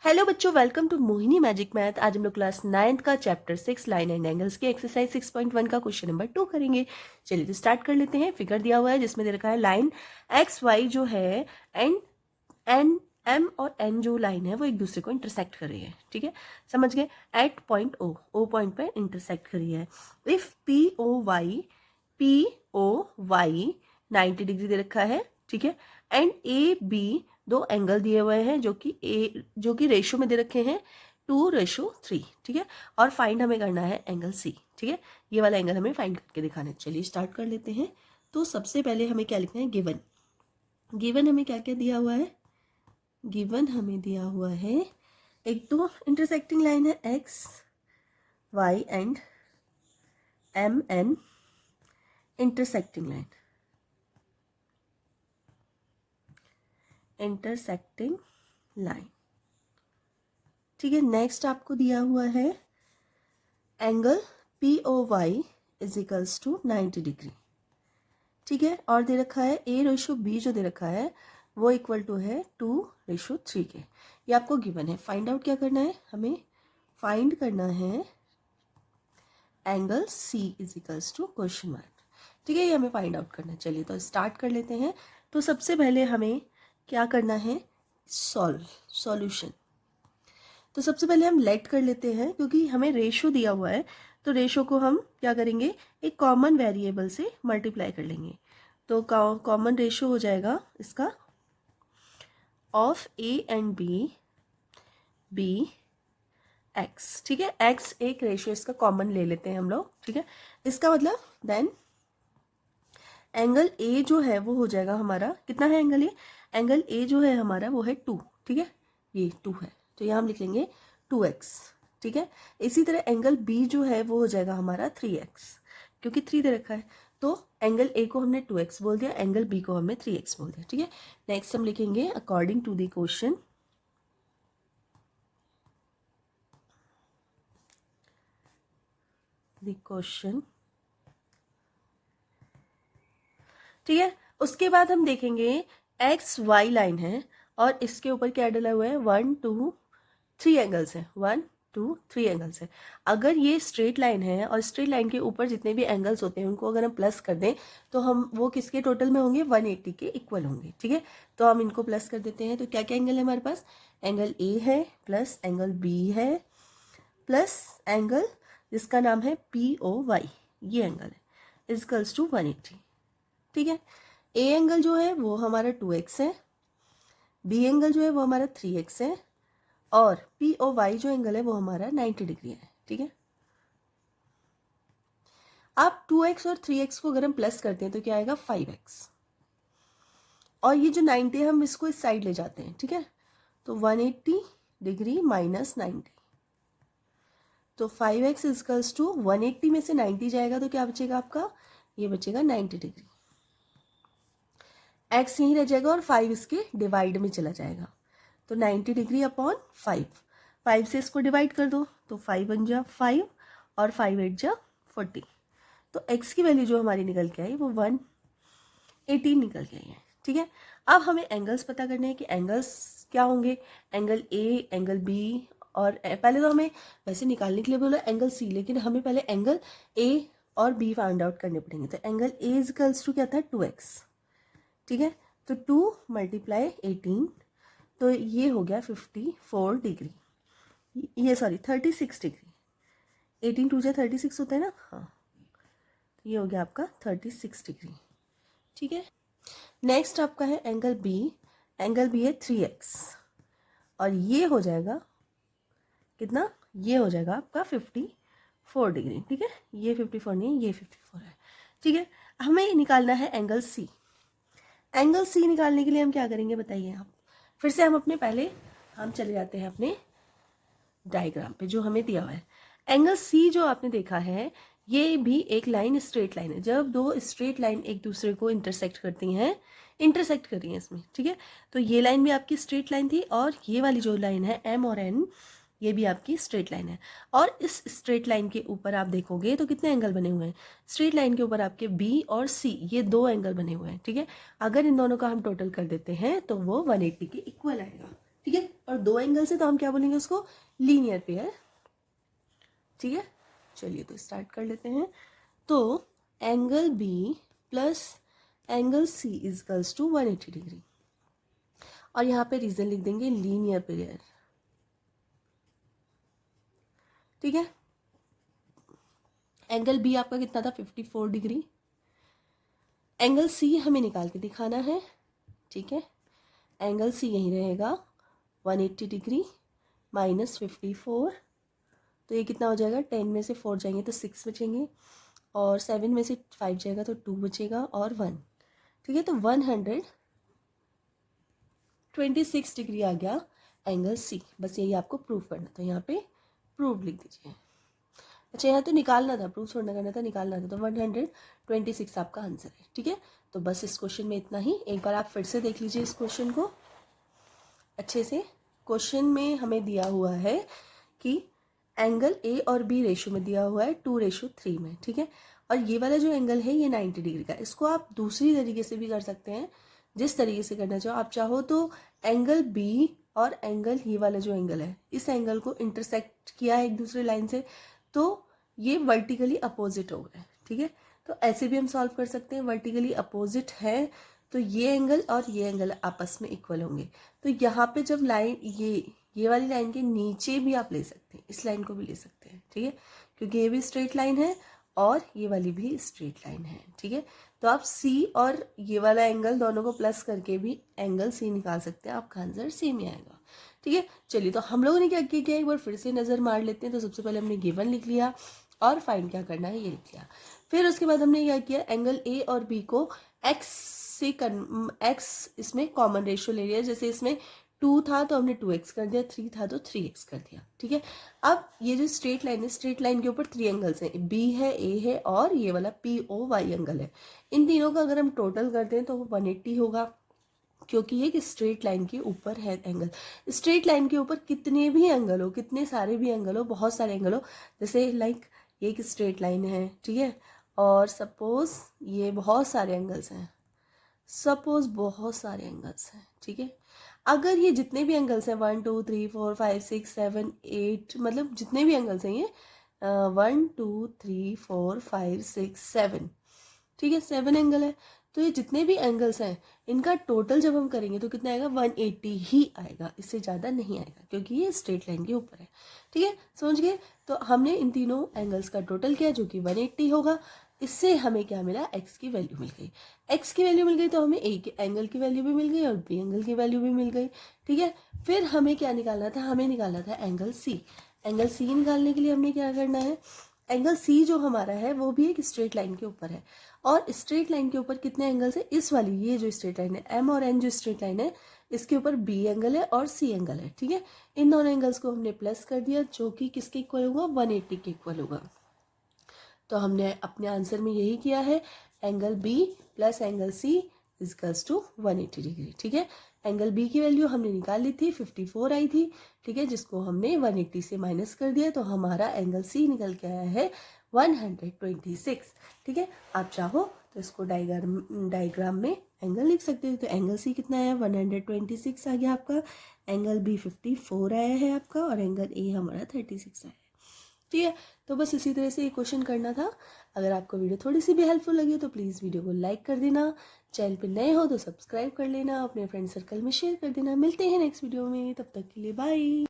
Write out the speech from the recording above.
Hello बच्चों, welcome to Mohini magic math. आज हम लोग क्लास 9th का चैप्टर 6 लाइन एंड एंगल्स के एक्सरसाइज 6.1 का क्वेश्चन नंबर 2 करेंगे। चलिए तो स्टार्ट कर लेते हैं। फिगर दिया हुआ है जिसमें दे रखा है लाइन एक्स वाई जो है एंड एन एम और एन जो लाइन है वो एक दूसरे को इंटरसेक्ट कर रही है। ठीक है, समझ गए। एट पॉइंट ओ पॉइंट पे इंटरसेक्ट कर रही है। If P O Y 90 degree दे रखा है, ठीक है, एंड ए बी दो एंगल दिए हुए हैं जो कि रेशो में दे रखे हैं 2:3, ठीक है, और फाइंड हमें करना है एंगल सी। ठीक है, ये वाला एंगल हमें फाइंड करके दिखाना है। चलिए स्टार्ट कर लेते हैं। तो सबसे पहले हमें क्या लिखना है, गिवन हमें क्या क्या दिया हुआ है। गिवन हमें दिया हुआ है एक तो इंटरसेक्टिंग लाइन है X Y and M N intersecting line. ठीक है, नेक्स्ट आपको दिया हुआ है angle P O Y is equals to 90 degree. ठीक है, और दे रखा है A/B जो दे रखा है वो इक्वल टू है 2:3 के। ये आपको गिवन है। फाइंड आउट क्या करना है, हमें फाइंड करना है angle C is equals to question mark. ठीक है, ये हमें फाइंड आउट करना है। चलिए तो स्टार्ट कर लेते हैं। तो सबसे पहले हमें क्या करना है, सॉल्यूशन। तो सबसे पहले हम लेट कर लेते हैं क्योंकि हमें रेशो दिया हुआ है। तो रेशो को हम क्या करेंगे, एक कॉमन वेरिएबल से मल्टीप्लाई कर लेंगे। तो कॉमन रेशो हो जाएगा इसका of A and B X. ठीक है, एक्स एक रेशो इसका कॉमन ले लेते हैं हम लोग। ठीक है, इसका मतलब देन एंगल ए जो है वो हो जाएगा हमारा, कितना है एंगल ए, एंगल ए जो है हमारा वो है 2। ठीक है, ये 2 है तो यहाँ हम लिख लेंगे 2x। ठीक है, इसी तरह एंगल बी जो है वो हो जाएगा हमारा 3x, क्योंकि 3 दे रखा है। तो एंगल ए को हमने 2x बोल दिया, एंगल बी को हमने 3x बोल दिया। ठीक है, नेक्स्ट हम लिखेंगे अकॉर्डिंग टू द क्वेश्चन। ठीक है, उसके बाद हम देखेंगे एक्स वाई लाइन है और इसके ऊपर क्या डला हुआ है, 1 2 3 एंगल्स है, 1 2 3 एंगल्स है। अगर ये स्ट्रेट लाइन है और स्ट्रेट लाइन के ऊपर जितने भी एंगल्स होते हैं उनको अगर हम प्लस कर दें तो हम वो किसके टोटल में होंगे, 180 के इक्वल होंगे। ठीक है, तो हम इनको प्लस कर देते हैं। तो क्या क्या एंगल है हमारे पास, एंगल ए है प्लस एंगल बी है प्लस एंगल जिसका नाम है पी ओ वाई, ये एंगल है इजकल्स टू 180। ठीक है, ए एंगल जो है वो हमारा 2x है, बी एंगल जो है वो हमारा 3x है और पी ओ वाई जो एंगल है वो हमारा 90 डिग्री है। ठीक है, आप 2x और 3x को अगर हम प्लस करते हैं तो क्या आएगा, 5x, और ये जो 90 है हम इसको इस साइड ले जाते हैं। ठीक है, तो 180 डिग्री माइनस 90, तो 5x इजकल्स टू 180 में से 90 जाएगा तो क्या बचेगा आपका, ये बचेगा 90 डिग्री। x यहीं रह जाएगा और 5 इसके डिवाइड में चला जाएगा, तो 90 डिग्री अपॉन 5 से इसको डिवाइड कर दो तो 5 बन जा 5 और 5 8 जा 40। तो x की वैल्यू जो हमारी निकल के आई वो 118 निकल के आई है। ठीक है, अब हमें एंगल्स पता करने हैं कि एंगल्स क्या होंगे, एंगल ए एंगल बी और पहले तो हमें वैसे निकालने के लिए बोला एंगल सी, लेकिन हमें पहले एंगल ए और बी फाइंड आउट करने पड़ेंगे। तो एंगल ए इजकल्स टू क्या था, 2x। ठीक है, तो 2 मल्टीप्लाई 18 तो ये हो गया 54 डिग्री, ये सॉरी 36 डिग्री। 18 2 जा 36 होता है ना, हाँ, तो ये हो गया आपका 36 डिग्री। ठीक है, नेक्स्ट आपका है एंगल बी है 3x और ये हो जाएगा कितना, ये हो जाएगा आपका 54 डिग्री। ठीक है, ये 54 नहीं, ये 54 है। ठीक है, हमें निकालना है एंगल सी। एंगल सी निकालने के लिए हम क्या करेंगे बताइए आप, फिर से हम चले जाते हैं अपने डायग्राम पे जो हमें दिया हुआ है। एंगल सी जो आपने देखा है ये भी एक लाइन, स्ट्रेट लाइन है। जब दो स्ट्रेट लाइन एक दूसरे को इंटरसेक्ट कर रही हैं इसमें। ठीक है, तो ये लाइन भी आपकी स्ट्रेट लाइन थी और ये वाली जो लाइन है एम और एन ये भी आपकी स्ट्रेट लाइन है। और इस स्ट्रेट लाइन के ऊपर आप देखोगे तो कितने एंगल बने हुए हैं, स्ट्रेट लाइन के ऊपर आपके बी और सी ये 2 एंगल बने हुए हैं। ठीक है, अगर इन दोनों का हम टोटल कर देते हैं तो वो 180 के इक्वल आएगा। ठीक है, और 2 एंगल से तो हम क्या बोलेंगे उसको, लीनियर पेयर। ठीक है, चलिए तो स्टार्ट कर लेते हैं। तो angle B plus angle C is equals to 180 degree, और यहाँ पे रीजन लिख देंगे लीनियर पेयर। ठीक है, एंगल बी आपका कितना था, 54 डिग्री। एंगल सी हमें निकाल के दिखाना है। ठीक है, एंगल सी यहीं रहेगा 180 डिग्री माइनस 54, तो ये कितना हो जाएगा, 10 में से 4 जाएंगे तो 6 बचेंगे, और 7 में से 5 जाएगा तो 2 बचेगा, और 1। ठीक है, तो 126 डिग्री आ गया एंगल सी। बस यही आपको प्रूफ करना था, यहाँ पे प्रूफ लिख दीजिए। अच्छा, यहाँ तो निकालना था, प्रूफ छोड़ना करना था, निकालना था, तो 126 आपका आंसर है। ठीक है, तो बस इस क्वेश्चन में इतना ही। एक बार आप फिर से देख लीजिए इस क्वेश्चन को अच्छे से। क्वेश्चन में हमें दिया हुआ है कि एंगल ए और बी रेशो में दिया हुआ है 2:3 में। ठीक है, और ये वाला जो एंगल है ये 90 डिग्री का। इसको आप दूसरी तरीके से भी कर सकते हैं, जिस तरीके से करना चाहो आप। चाहो तो एंगल बी और एंगल ये वाला जो एंगल है, इस एंगल को इंटरसेक्ट किया है एक दूसरे लाइन से, तो ये वर्टिकली अपोजिट हो गए। ठीक है, तो ऐसे भी हम सॉल्व कर सकते हैं। वर्टिकली अपोजिट है तो ये एंगल और ये एंगल आपस में इक्वल होंगे। तो यहाँ पे जब लाइन ये वाली लाइन के नीचे भी आप ले सकते हैं, इस लाइन को भी ले सकते हैं। ठीक है, क्योंकि ये भी स्ट्रेट लाइन है और ये वाली भी स्ट्रेट लाइन है। ठीक है, तो आप सी और ये वाला एंगल दोनों को प्लस करके भी एंगल सी निकाल सकते हैं, आपका आंसर सेम ही आएगा। ठीक है, चलिए तो हम लोगों ने क्या किया, एक बार फिर से नज़र मार लेते हैं। तो सबसे पहले हमने गिवन लिख लिया और फाइंड क्या करना है ये लिख लिया। फिर उसके बाद हमने क्या किया, एंगल ए और बी को एक्स से एक्स इसमें कॉमन रेशियो ले लिया। जैसे इसमें 2 था तो हमने 2x कर दिया, 3 था तो 3x कर दिया। ठीक है, अब ये जो स्ट्रेट लाइन है, स्ट्रेट लाइन के ऊपर 3 एंगल्स हैं, बी है, ए है और ये वाला POY एंगल है। इन तीनों का अगर हम टोटल करते हैं तो वो 180 होगा, क्योंकि ये कि स्ट्रेट लाइन के ऊपर है एंगल। स्ट्रेट लाइन के ऊपर कितने भी एंगल हो, कितने सारे भी एंगल हो, बहुत सारे एंगल हो, जैसे लाइक ये एक स्ट्रेट लाइन है। ठीक है, और सपोज ये बहुत सारे एंगल्स हैं, सपोज बहुत सारे एंगल्स हैं। ठीक है, अगर ये जितने भी एंगल्स हैं 1 2 3 4 5 6 7 8, मतलब जितने भी एंगल्स हैं ये 1 2 3 4 5 6 7, ठीक है 7 एंगल है। तो ये जितने भी एंगल्स हैं इनका टोटल जब हम करेंगे तो कितना आएगा, 180 ही आएगा, इससे ज़्यादा नहीं आएगा, क्योंकि ये स्ट्रेट लाइन के ऊपर है। ठीक है, समझ गए। तो हमने इन तीनों एंगल्स का टोटल किया जो कि 180 होगा। इससे हमें क्या मिला, एक्स की वैल्यू मिल गई। एक्स की वैल्यू मिल गई तो हमें ए के एंगल की वैल्यू भी मिल गई और बी एंगल की वैल्यू भी मिल गई। ठीक है, फिर हमें क्या निकालना था, हमें निकालना था एंगल सी। एंगल सी निकालने के लिए हमने क्या करना है, एंगल सी जो हमारा है वो भी एक स्ट्रेट लाइन के ऊपर है, और स्ट्रेट लाइन के ऊपर कितने एंगल्स है, इस वाली ये जो स्ट्रेट लाइन है एम और एन जो स्ट्रेट लाइन है, इसके ऊपर बी एंगल है और सी एंगल है। ठीक है, इन दोनों एंगल्स को हमने प्लस कर दिया, जो कि किसके इक्वल होगा, 180 के इक्वल होगा। तो हमने अपने आंसर में यही किया है, angle B plus angle C is equals to 180 degree. ठीक है, एंगल बी की वैल्यू हमने निकाल ली थी, 54 आई थी। ठीक है, जिसको हमने 180 से माइनस कर दिया, तो हमारा एंगल सी निकल के आया है 126। ठीक है, आप चाहो तो इसको डायग्राम में एंगल लिख सकते हो। तो एंगल सी कितना आया, 126 आ गया आपका, एंगल बी 54 आया है आपका, और एंगल ए हमारा 36 आया है। ठीक है, तो बस इसी तरह से ये क्वेश्चन करना था। अगर आपको वीडियो थोड़ी सी भी हेल्पफुल लगी हो तो प्लीज़ वीडियो को लाइक कर देना, चैनल पे नए हो तो सब्सक्राइब कर लेना, अपने फ्रेंड सर्कल में शेयर कर देना। मिलते हैं नेक्स्ट वीडियो में, तब तक के लिए बाय।